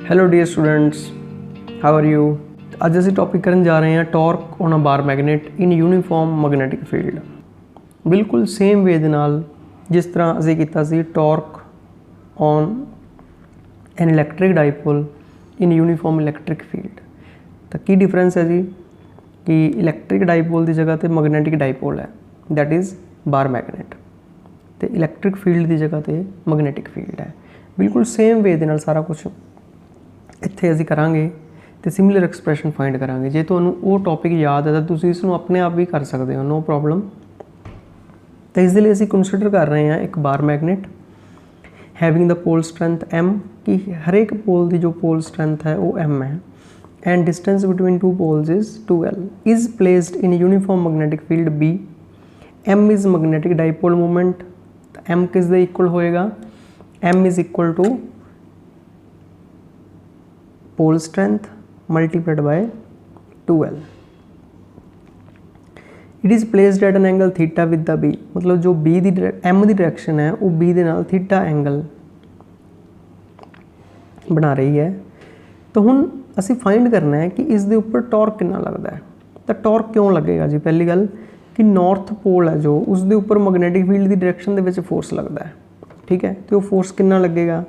Hello dear students, how are you. ਅੱਜ ਅਸੀਂ topic ਕਰਨ ਜਾ ਰਹੇ ਹਾਂ torque on a bar magnet in uniform magnetic field. ਬਿਲਕੁਲ ਸੇਮ ਵੇ ਦੇ ਨਾਲ ਜਿਸ ਤਰ੍ਹਾਂ ਅਸੀਂ ਕੀਤਾ ਸੀ torque on an electric dipole in uniform electric field. ਤਾਂ ਕੀ ਡਿਫਰੈਂਸ ਹੈ ਜੀ ਕਿ ਇਲੈਕਟ੍ਰਿਕ ਡਾਈਪੋਲ ਦੀ ਜਗ੍ਹਾ ਤੇ ਮੈਗਨੈਟਿਕ ਡਾਈਪੋਲ ਹੈ, ਦੈਟ ਇਜ਼ ਬਾਰ ਮੈਗਨੇਟ, ਤੇ ਇਲੈਕਟ੍ਰਿਕ ਫੀਲਡ ਦੀ ਜਗ੍ਹਾ ਤੇ ਮੈਗਨੈਟਿਕ ਫੀਲਡ ਹੈ। ਬਿਲਕੁਲ ਸੇਮ ਵੇ ਦੇ ਨਾਲ ਸਾਰਾ ਕੁਝ ਇੱਥੇ ਅਸੀਂ ਕਰਾਂਗੇ तो सिमिलर एक्सप्रैशन फाइंड करांगे। जे तुहानूं वो टॉपिक याद है तो तुसीं इसनूं अपने आप भी कर सकते हो, नो प्रॉब्लम। तो इस लिए असीं कंसिडर कर रहे हैं एक bar magnet having the pole strength m, कि हर एक पोल की जो पोल स्ट्रेंथ है वो m है, and distance between two poles is 2l, is placed in uniform magnetic field b। m is magnetic dipole moment, m किस दे इक्वल होएगा, m is equal to pole strength multiplied by 2l। It is placed at an angle theta with the b, मतलब जो b दी m दी direction है वो b दे नाल थीटा एंगल बना रही है। तो हुण असी फाइंड करना है कि इस दे उपर टॉर्क कितना लगता है। तो टॉर्क क्यों लगेगा जी, पहली गल कि नॉर्थ पोल है जो उस दे उपर मैगनैटिक फील्ड की डायरेक्शन दे विच फोर्स लगता है, ठीक है। तो वो फोर्स कितना लगेगा,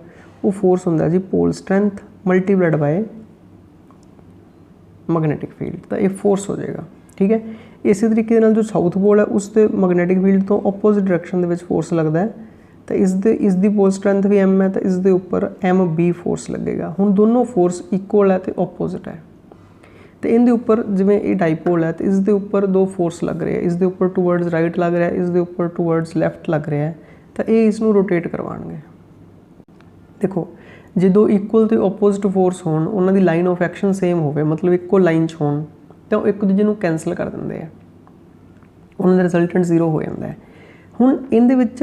वो फोर्स हुंदा जी pole strength multiplied by magnetic field, तो ये फोर्स हो जाएगा, ठीक है। इसी तरीके नाल जो साउथ पोल है उसके मैगनैटिक फील्ड तो ओपोजिट डायरेक्शन के फोर्स लगता है, तो इसकी पोल स्ट्रेंथ भी m है, तो इसके उपर एम बी फोर्स लगेगा। हुण दोनों फोर्स इक्वल है तो ओपोजिट है, तो इनके उपर जिवें ये डाइपोल है तो इसके उपर दो फोर्स लग रहे हैं, इसके उपर टूवर्ड्स राइट लग रहा है, इसके उपर टूवर्ड्स लैफ्ट लग रहा है, तो ये इसनूं रोटेट करवाएंगे। देखो जो इक्वल तो ओपोजिट फोर्स होण, उन्हां दी लाइन ऑफ एक्शन सेम होवे, मतलब इक्को लाइन च होण, तो एक दूजे नूं कैंसल कर दिंदे आ, उन्हां दा रिजल्टेंट 0 हो जाता है। हुण इहदे विच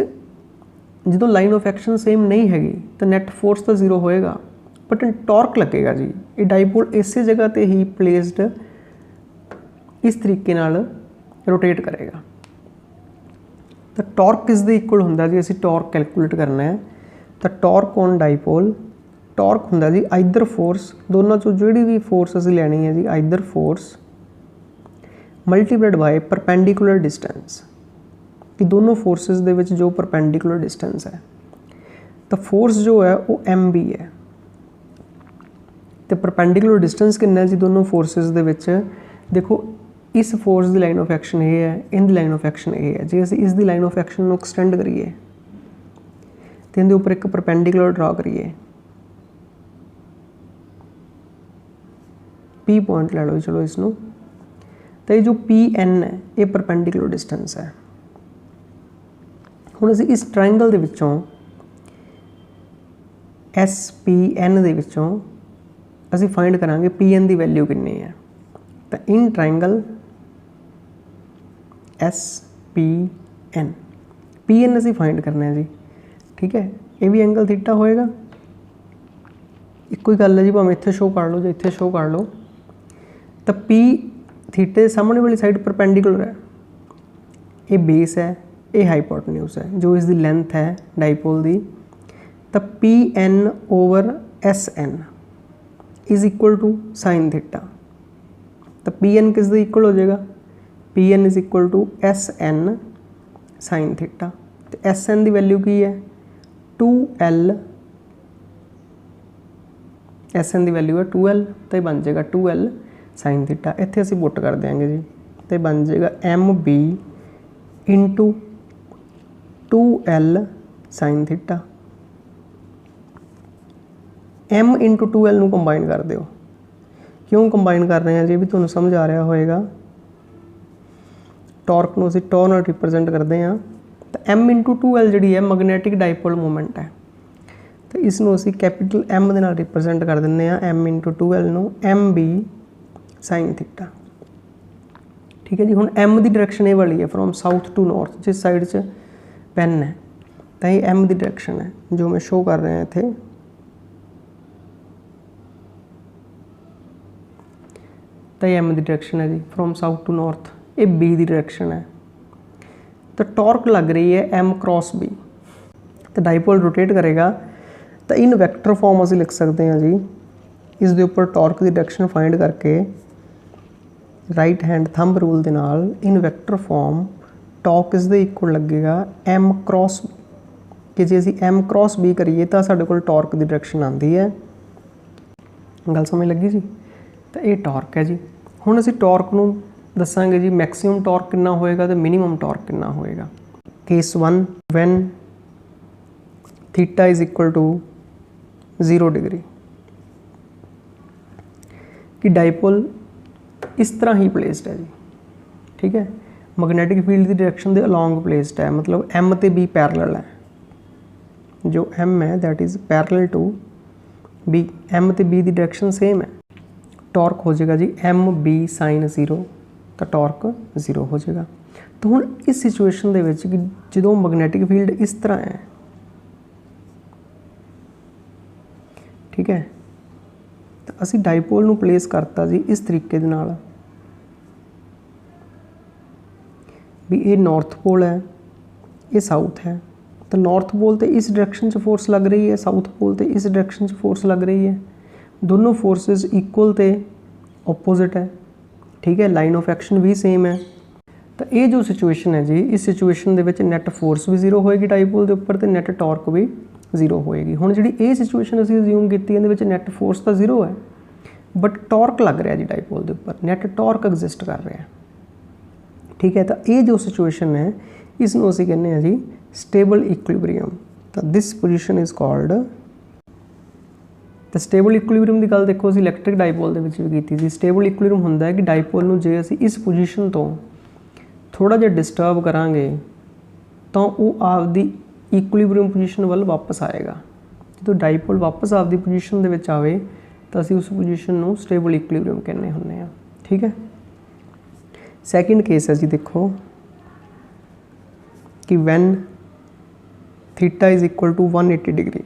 जो लाइन ऑफ एक्शन सेम नहीं हैगी तो नैट फोर्स तो 0 होएगा, बट टॉर्क लगेगा जी। ये डाइपोल इस जगह ते ही प्लेसड इस तरीके नाल रोटेट करेगा। तो टॉर्क किस दे इक्वल हुंदा जी, असीं टॉर्क कैलकुलेट करना है। तो टॉर्क ऑन डाइपोल, टॉर्क हुंदा जी आइदर फोर्स, दोनों चों जिहड़ी भी फोर्स असीं लैनी है जी, either force multiplied by perpendicular distance, कि दोनों फोर्सेस दे विच जो परपेंडिकुलर डिस्टेंस है, तो फोर्स जो है वो एम बी है, तो परपेंडिकुलर डिस्टेंस कितना है जी दोनों फोर्सेस दे विच। देखो इस फोर्स की लाइन ऑफ एक्शन ये है, इनकी लाइन ऑफ एक्शन ये है। जे असीं इस दी लाइन ऑफ एक्शन नूं एक्सटेंड करिए तो इनके उपर एक परपेंडिकुलर ड्रॉ करिए, पी पॉइंट ले लो, चलो इसनों, तो ये जो पी एन है ये परपेंडिकुलर डिस्टेंस है। हुण असीं इस ट्राइंगल दे विचों एस पी एन दे विचों असीं फाइंड करांगे पी एन की वैल्यू कितनी है। तो in triangle S P N असीं फाइंड करना है जी, ठीक है। ये भी एंगल थीटा होएगा, एक ही गल है जी, भावें इत्थे शो कर लो जो इत्थे शो कर लो। तो पी थीटे सामने वाली साइड परपेंडिकुलर है, ये बेस है, ये हाइपोटेन्यूज है, जो इसकी लेंथ है डाइपोल दी। तो P N over S N is equal to sine theta. तो पी एन किस दे इक्वल हो जाएगा, P N is equal to S N sine theta. तो एस एन की वैल्यू की है 2l, एस एन की वैल्यू है 2l, तो ये बन जाएगा 2l साइन थीटा। इत्थे असीं पुट कर देंगे जी, तो बन जाएगा M B into 2l sine theta. m into 2l नूं कंबाइन कर दो। क्यों कंबाइन कर रहे हैं जी, भी तुहानूं समझ आ रहा होएगा। टॉर्क नूं असीं टॉ नाल रिप्रजेंट करते हैं, तो m इंटू 2l जिहड़ी है मैगनैटिक डाइपोल मोमेंट है, तो इसनूं असीं कैपिटल M दे नाल रिप्रजेंट कर दिंदे आ, m इंटू 2l नूं एम बी साइन थीटा, ठीक है जी। हुण m की डायरेक्शन ये वाली है फ्रॉम साउथ टू नॉर्थ, जिस साइड से पेन है, तो ये m की डायरेक्शन है जो मैं शो कर रहे हैं इत्थे। तो ये m की डायरेक्शन है जी फ्रॉम साउथ टू नॉर्थ, ये b की डायरेक्शन है। तो टॉर्क लग रही है m क्रॉस b, तो डाइपोल रोटेट करेगा। तो इन वैक्टर फॉर्म असीं लिख सकते हैं जी ਇਸ ਦੇ ਉੱਪਰ ਟਾਰਕ ਦੀ ਡਾਇਰੈਕਸ਼ਨ ਫਾइंड करके राइट हैंड थंब रूल ਦੇ ਨਾਲ इन ਵੈਕਟਰ ਫॉर्म टॉर्क ਇਸ ਦੇ ਇਕੁਅਲ ਲੱਗੇਗਾ m क्रॉस कि जे ਅਸੀਂ m क्रॉस b करिए तो ਸਾਡੇ ਕੋਲ टॉर्क ਦੀ ਡਾਇਰੈਕਸ਼ਨ ਆਉਂਦੀ ਹੈ। ਗੱਲ ਸਮਝ ਲੱਗੀ ਜੀ। ਤਾਂ ਇਹ ਟਾਰਕ ਹੈ ਜੀ। ਹੁਣ ਅਸੀਂ ਟਾਰਕ ਨੂੰ ਦੱਸਾਂਗੇ ਜੀ ਮੈਕਸਿਮਮ ਟਾਰਕ ਕਿੰਨਾ ਹੋਏਗਾ ਤੇ ਮਿਨੀਮਮ ਟਾਰਕ ਕਿੰਨਾ ਹੋਏਗਾ। Case 1 when theta is equal to 0 degree कि डाइपोल इस तरह ही प्लेस्ड है जी। ठीक है, मैग्नेटिक फील्ड की डायरेक्शन के अलोंग प्लेस्ड है, मतलब M ते B पैरेलल है। जो M है that is parallel to B, M ते B की डायरेक्शन सेम है। टॉर्क हो जाएगा जी M B sin 0, तो टॉर्क 0 हो जाएगा। तो हुण इस सिचुएशन दे विच कि जो मैग्नेटिक फील्ड इस तरह है, ठीक है, तो असी डाइपोल नूं प्लेस करता जी इस तरीके दे नाल भी ये नॉर्थ पोल है, ये साउथ है। तो नॉर्थ पोल तो इस डायरेक्शन च फोर्स लग रही है, साउथ पोल तो इस डायरेक्शन च फोर्स लग रही है। दोनों फोर्सेस इक्वल तो ओपोजिट है। ठीक है, लाइन ऑफ एक्शन भी सेम है। तो ये जो सिचुएशन है जी, इस सिचुएशन दे विच नैट फोर्स भी 0 होएगी डाइपोल के उपर, तो नैट टॉर्क भी 0 होएगी। हुण जिहड़ी ये सिचुएशन असीं अज्यूम कीती इहदे विच नैट फोर्स तो 0 है, बट टॉर्क लग रहा जी डाइपोल के उपर, नैट टॉर्क एग्जिस्ट कर रहा है। ठीक है, तो ये जो सिचुएशन है इसनूं असीं कहने हैं जी स्टेबल इक्विलिब्रियम। तो दिस पोजीशन इज़ कॉल्ड, तो स्टेबल इक्विलिब्रियम की गल देखो असीं इलैक्ट्रिक डाइपोल दे विच भी कीती सी। स्टेबल इक्विलिब्रियम हुंदा है कि डाइपोल नूं जे असीं इस पोजीशन तो थोड़ा जिहा डिस्टर्ब करांगे तो वो आपदी इक्विलिब्रियम पोजीशन वाल वापस आएगा। जो डाइपोल वापस आपदी पोजीशन दे विच आवे तो असीं उस पोजीशन नूं स्टेबल इक्विलिब्रियम कहने हुंदे आ। ठीक है, सैकेंड केस है जी, देखो कि when theta is equal to 180 degree,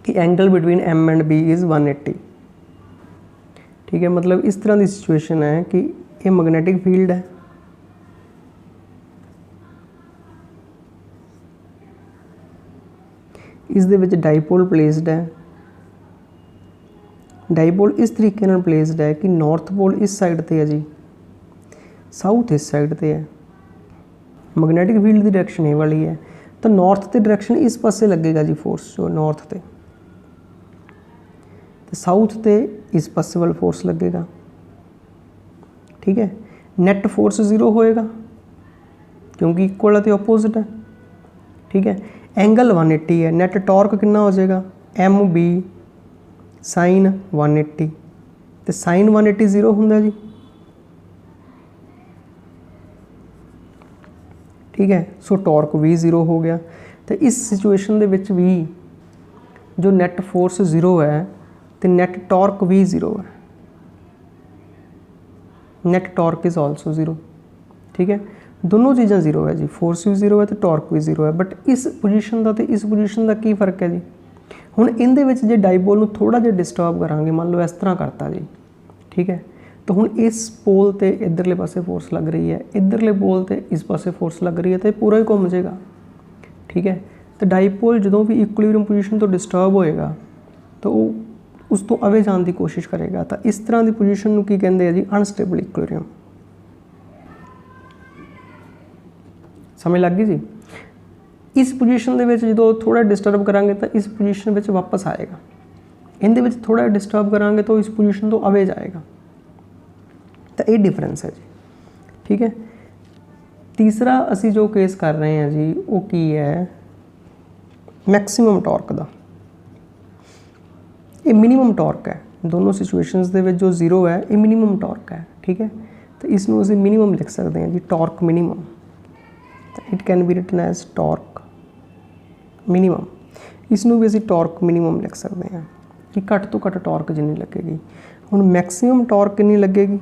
कि angle between M and B is 180। ठीक है, मतलब इस तरह की सिचुएशन है कि ये मैग्नेटिक फील्ड है, इस दे विच डाइपोल प्लेस्ड है। डाइपोल इस तरीके नाल प्लेस्ड है कि नॉर्थ पोल इस साइड ते है जी, साउथ इस साइड ते है। मैग्नेटिक फील्ड की डायरेक्शन ये वाली है, तो नॉर्थ की डायरेक्शन इस पासे लगेगा जी फोर्स, जो नॉर्थ ते, तो साउथ ते इस पासे वाल फोर्स लगेगा। ठीक है, नैट फोर्स 0 होएगा क्योंकि इक्वल है तो ऑपोजिट है। ठीक है, एंगल 180 है, नैट टॉर्क कितना हो जाएगा M B साइन 180, तो साइन 180 0 होंगे जी। ठीक है, सो टॉर्क भी 0 हो गया। तो इस सिचुएशन दे विच भी जो नैट फोर्स 0 है तो नैट टॉर्क भी 0 है, नैट टॉर्क इज़ ऑल्सो 0। ठीक है, दोनों चीज़ें 0 है जी, फोर्स भी 0 है तो टॉर्क भी 0 है। बट इस पोजीशन का तो इस पोजीशन का की फर्क है जी। हुण इहदे विच जे डाइपोल नूं थोड़ा जिहा डिस्टर्ब करांगे, मान लो इस तरह करता जी। ठीक है, तो हुण इस पोल ते इधरले पासे फोर्स लग रही है, इधरले पोल ते इस पासे फोर्स लग रही है, तो ये पूरा ही घूम जाएगा। ठीक है, तो डाइपोल जो भी इक्विलिब्रियम पोजीशन तो डिस्टर्ब होएगा तो वो उस तो अवे जाने की कोशिश करेगा। तो इस तरह की पोजीशन नूं की कहते हैं जी अनस्टेबल इक्विलिब्रियम। समझ लग गई जी। इस पोजीशन दे विच जो थोड़ा डिस्टर्ब करांगे तो इस पोजीशन में वापस आएगा, इहदे विच थोड़ा डिस्टर्ब करांगे तो इस पोजीशन तो अवे जाएगा। तो ये डिफरेंस है जी। ठीक है, तीसरा असी जो केस कर रहे हैं जी वो की है मैक्सिमम टॉर्क का। ये मिनिमम टॉर्क है, दोनों सिचुएशंस दे विच जो 0 है ये मिनिमम टॉर्क है। ठीक है, तो इसनूं असीं मिनिमम लिख सकते हैं जी, torque minimum. It can be written as torque minimum. इसनूं भी असीं टॉर्क मिनिमम लिख सकते हैं कि घट तो घट टॉर्क जिन्नी लगेगी। हुण मैक्सिमम टॉर्क कितनी लगेगी,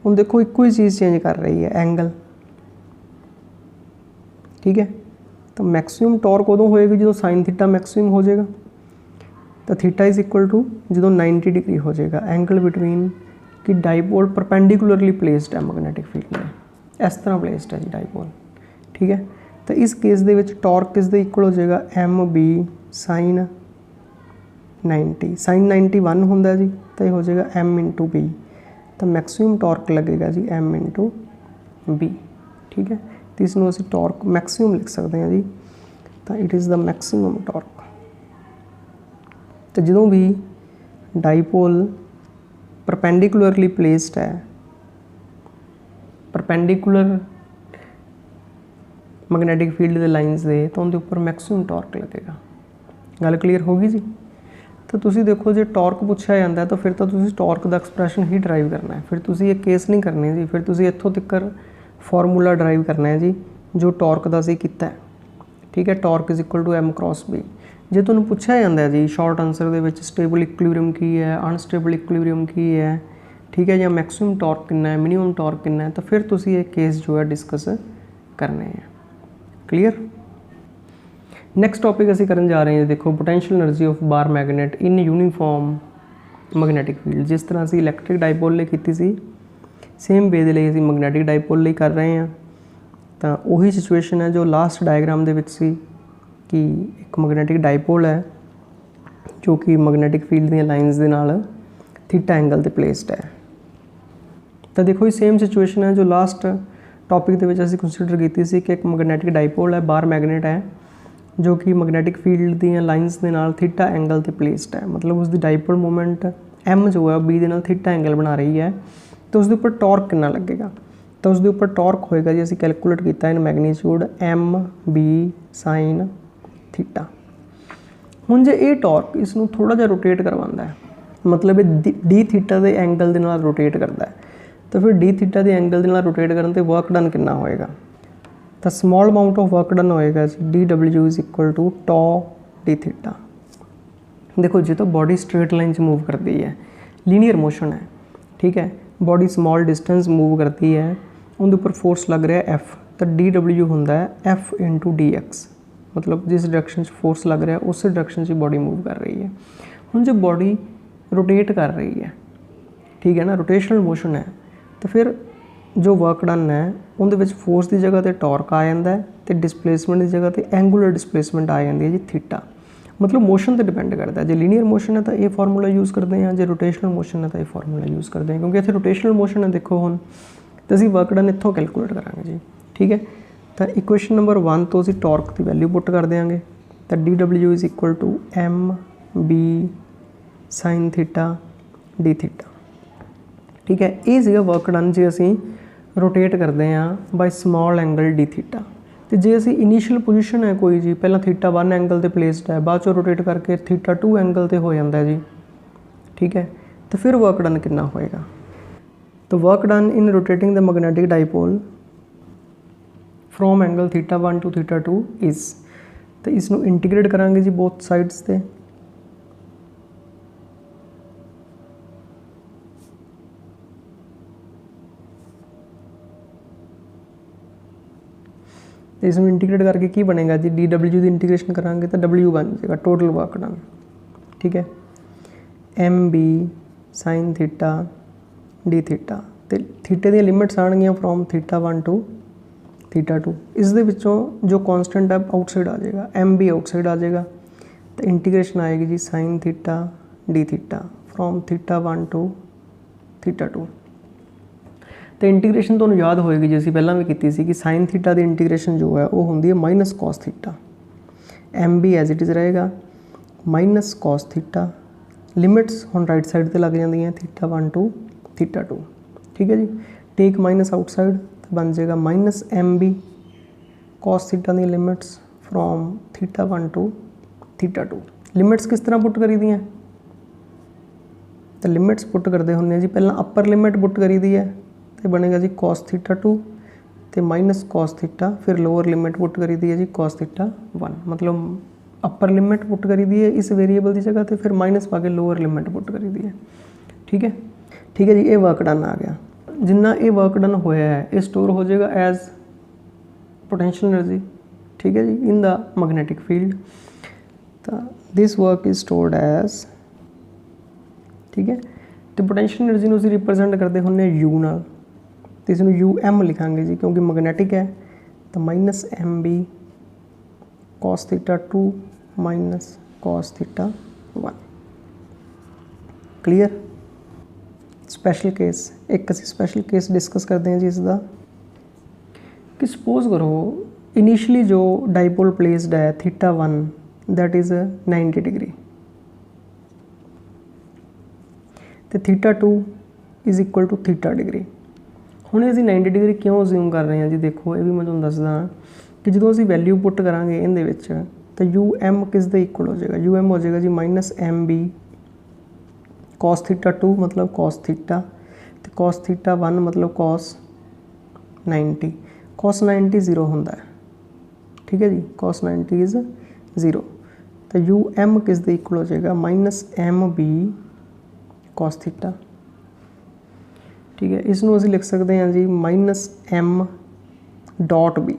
हुण देखो इक्को ही चीज़ चेंज कर रही है, एंगल। ठीक है, तो मैक्सिमम टॉर्क उदों होएगी जो साइन थीटा मैक्सिमम हो जाएगा, तो थीटा इज़ इक्वल टू जो 90 डिग्री हो जाएगा एंगल बिटवीन कि डाइपोल परपेंडिकुलरली प्लेस्ड है मैग्नेटिक फील्ड में, इस तरह प्लेस्ड है जी डाइपोल। ठीक है, तो इस केस दे विच टॉर्क किस दे इक्वल हो जाएगा एम बी साइन 90 साइन 91 होंदा जी, तो ये हो जाएगा एम इंटू बी, तो मैक्सिमम टॉर्क लगेगा जी एम इंटू बी। ठीक है, तो इसनों असीं टॉर्क मैक्सिमम लिख सकते हैं जी, तो it is the maximum torque. तो जो भी डाईपोल परपेंडिकुलरली प्लेस्ड है, परपेंडिकुलर मैग्नैटिक फील्ड के लाइनस दे, तो उनके उपर मैक्सिमम टॉर्क लगेगा। गल क्लीयर होगी जी। तो तुसी देखो जो टॉर्क पूछा जाता है तो फिर तो तुसी टॉर्क का एक्सप्रैशन ही ड्राइव करना है, फिर तुसी ये केस नहीं करनी जी, फिर तुसी इत्थों तक फॉर्मूला ड्राइव करना है जी जो टॉर्क का असीं कीता है। ठीक है, torque is equal to M cross B. जे तुहानूं पूछा जाता है जी शॉर्ट आंसर दे विच स्टेबल इक्विलिब्रियम की है, अनस्टेबल इक्विलिब्रियम की है, ठीक है, या मैक्सिमम टॉर्क कितना है, मिनिमम टॉर्क कितना है, तो फिर तुसी ये केस जो है डिस्कस करने हैं। क्लीयर। नैक्सट टॉपिक असीं करन जा रहे हैं, देखो potential energy of bar magnet in uniform magnetic field. जिस तरह असीं इलैक्ट्रिक डाईपोल लई कीती सी, सेम वे दे लई असीं मैग्नैटिक डाईपोल लई कर रहे हैं। तो उही सिचुएशन है जो लास्ट डायग्राम दे विच सी कि एक मैग्नैटिक डाईपोल है जो कि मैग्नैटिक फील्ड दी लाइनस दे नाल थीटा एंगल ते प्लेस्ड है। तो देखो ये सेम सिचुएशन है जो लास्ट टॉपिक दे विच असीं कंसीडर कीती सी कि एक मैग्नैटिक डाईपोल है, बार मैगनेट है जो कि मैग्नैटिक फील्ड दी लाइनस दे नाल थीटा एंगल ते प्लेस्ड है, मतलब उसकी डाईपोल मूवमेंट एम जो है बी दे नाल थीटा एंगल बना रही है। तो उसके उपर टॉर्क कितना लगेगा, तो उसके उपर टॉर्क होएगा जी असीं कैलकुलेट किया इन magnitude M B sine theta. हुण जे ये टॉर्क इसनूं थोड़ा जिहा रोटेट करवांदा है, मतलब ये डी थीटा के एंगल के नाल रोटेट करता है, तो फिर डी थीटा के एंगल के नाल रोटेट करन ते वर्क डन कितना होएगा, तो small amount of work done होएगा जी D W is equal to tau D theta. देखो जी तो बॉडी स्ट्रेट लाइन च मूव करती है, लीनियर मोशन है, ठीक है, बॉडी स्मॉल डिस्टेंस मूव करती है, उनके उपर फोर्स लग रहा है एफ, तो डी डब्ल्यू होंदा है एफ इंटू डी एक्स, मतलब जिस डायरेक्शन फोर्स लग रहा है उस डायरेक्शन से बॉडी मूव कर रही है। हुण जो बॉडी रोटेट कर रही है, ठीक है ना, रोटेशनल मोशन है, तो फिर जो वर्क डन है उनके विच फोर्स की जगह पर टॉर्क आ जाता है, तो डिसप्लेसमेंट की जगह पर एंगूलर डिसप्लेसमेंट आ जाती है जी थीटा, मतलब मोशन पर डिपेंड करता है। जो लीनियर मोशन है तो ये फॉर्मूला यूज़ करते हैं, जो रोटेशनल मोशन है तो ये फॉर्मूला यूज़ करते हैं, क्योंकि इतने रोटेशनल मोशन है देखो हुण तो असीं वर्क डन इत्थों कैलकुलेट करांगे जी। ठीक है, तो इक्वेशन नंबर 1 तो असीं टॉर्क की वैल्यू पुट कर देंगे, तो D W is equal to M B sine theta D theta. ठीक है, ये सीगा वर्क डन जे असीं रोटेट करते हैं by small angle D theta. तो जे असीं इनीशियल पोजीशन है कोई जी, पहला थीटा 1 एंगल ते प्लेस्ड है, बाद चों रोटेट करके थीटा 2 एंगल ते हो जाता है जी। ठीक है, तो फिर वर्क डन कितना होएगा, तो work done in rotating the magnetic dipole from angle theta 1 to theta 2 is, तो इसनों इंटीग्रेट करांगे जी बोथ साइड्स ते, इसमें इंटीग्रेट करके की बनेगा जी डी डब्ल्यू की इंटीग्रेशन करांगे तो डब्ल्यू बन जाएगा टोटल वर्क डन। ठीक है, M B sine theta D theta, तो थीटे दी लिमिट्स आएंगी फ्रॉम थीटा 1 टू थीटा 2, इस दे विचों जो कॉन्सटेंट है आउटसाइड आ जाएगा, एम बी आउटसाइड आ जाएगा, तो इंटीग्रेशन आएगी जी sine theta D theta from theta 1 to theta 2। तो इंटीग्रेशन तुहानूं याद होएगी जी असीं पहलां भी कीती सी कि साइन थीटा की इंटीग्रेशन जो है वो होंदी है minus cos theta, M B as it is रहेगा माइनस कॉस थीटा, लिमिट्स हुण राइट साइड ते लग जांदियां थीटा 1 टू थीटा 2। ठीक है जी, टेक माइनस आउटसाइड तो बन जाएगा minus M B cos theta दी limits from theta 1 to theta 2। Limits किस तरह पुट करी दी हैं, तो लिमिट्स पुट करते होंगे जी, पहला अपर लिमिट पुट करी दी है तो बनेगा जी कॉस थीटा 2 तो माइनस कॉस थीटा, फिर लोअर लिमिट पुट करी दी है जी कॉस थीटा 1, मतलब अपर लिमिट पुट करी दी है इस वेरीएबल की जगह तो फिर माइनस पा के लोअर लिमिट पुट करी दी है। ठीक है, ठीक है जी, ये वर्क डन आ गया, जिन्ना ये वर्क डन होया है ये स्टोर हो जाएगा एज पोटेंशियल एनर्जी। ठीक है जी, इन द मैग्नेटिक फील्ड, तो this work is stored as, ठीक है, तो पोटेंशियल एनर्जी नूं असीं रिप्रजेंट करते होंगे यू नाल, तो इसमें यू एम लिखांगे जी क्योंकि मैग्नेटिक है तो minus M B cos theta 2 minus cos theta 1। Clear. Special case, एक असी स्पैशल केस डिस्कस करते हैं जी इसका कि सपोज करो इनिशियली जो डाइपोल प्लेस्ड है थीटा 1 दैट इज़ 90 डिग्री तो theta 2 is equal to theta degree. हुण असीं 90 डिग्री क्यों अज्यूम कर रहे हैं जी, देखो ये भी मैं तुहानूं दसदा कि जो असीं वैल्यू पुट करांगे इहदे विच तो यू एम किस दे इक्वल हो जाएगा, यू एम हो जाएगा जी minus M B cos theta 2 मतलब कॉस थीटा तो कॉस थीटा 1 मतलब कॉस 90। कॉस 90 0 होंदा है, ठीक है जी, कॉस 90 इज़ 0 तो यू एम किस दे इक्वल हो जाएगा minus M B cos theta. ठीक है, इसनों असीं लिख सकते हैं जी minus M dot B.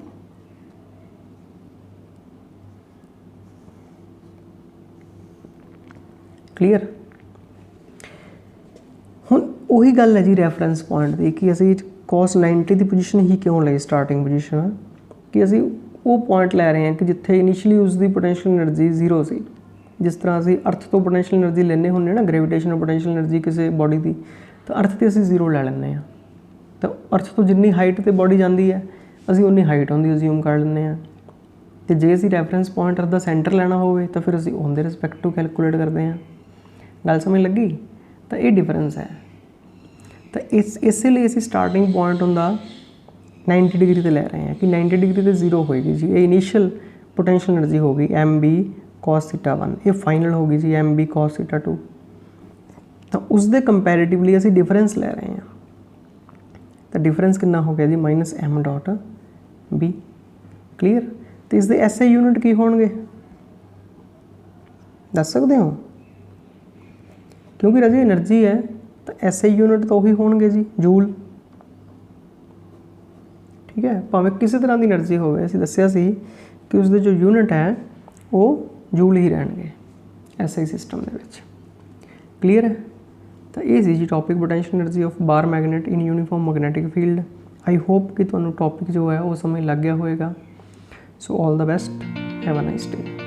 Clear. हुण उही गल है जी रैफरेंस पॉइंट की कि असीं कॉस 90 की पोजीशन ही क्यों ली स्टार्टिंग पोजीशन कि असीं वो पॉइंट लै रहे हैं कि जिथे इनिशियली उसकी पोटेंशियल एनर्जी 0 सी। जिस तरह असीं अर्थ तो पोटेंशियल एनर्जी लेने होंगे ना, ग्रेविटेशनल पोटेंशियल एनर्जी किसी बॉडी की, तो अर्थ ते असीं 0 लै लैंदे आ। तो अर्थ तो जिन्नी हाइट ते बॉडी जाती है असीं उन्नी हाइट आउंदी अज्यूम कर लैंदे आ। तो जे असीं रैफरेंस पॉइंट अर्थ दा सेंटर लैना होवे तो फिर असीं उहदे रिस्पैक्ट टू कैलकुलेट करते हैं। गल समझ लगी। तो ये डिफरेंस है। तो इसलिए असीं स्टार्टिंग पॉइंट हुंदा 90 डिग्री ते लै रहे हैं कि 90 डिग्री ते 0 होएगी जी, ये इनिशियल पोटेंशियल एनर्जी होगी एम बी कॉस थीटा 1, ये फाइनल होगी जी एम बी कॉस थीटा 2। तो उसके कंपैरेटिवली असीं डिफरेंस लै रहे हैं। तो डिफरेंस कितना हो गया जी minus M dot B. Clear. तो इसके एसआई यूनिट की होणगे दस सकते हो, क्योंकि राजे एनर्जी है तो एसआई यूनिट तो वही होणगे जी जूल। ठीक है, भावें किसी तरह की एनर्जी होवे, असीं दस्सिया सी कि उसके जो यूनिट है वो जूल ही रहणगे एसआई सिस्टम दे विच। क्लीयर है। तो ये सी जी topic potential energy of bar magnet in uniform magnetic field. I hope कि तुहानूं टॉपिक जो है वो समझ लग गया होएगा। So all the best, have a nice day.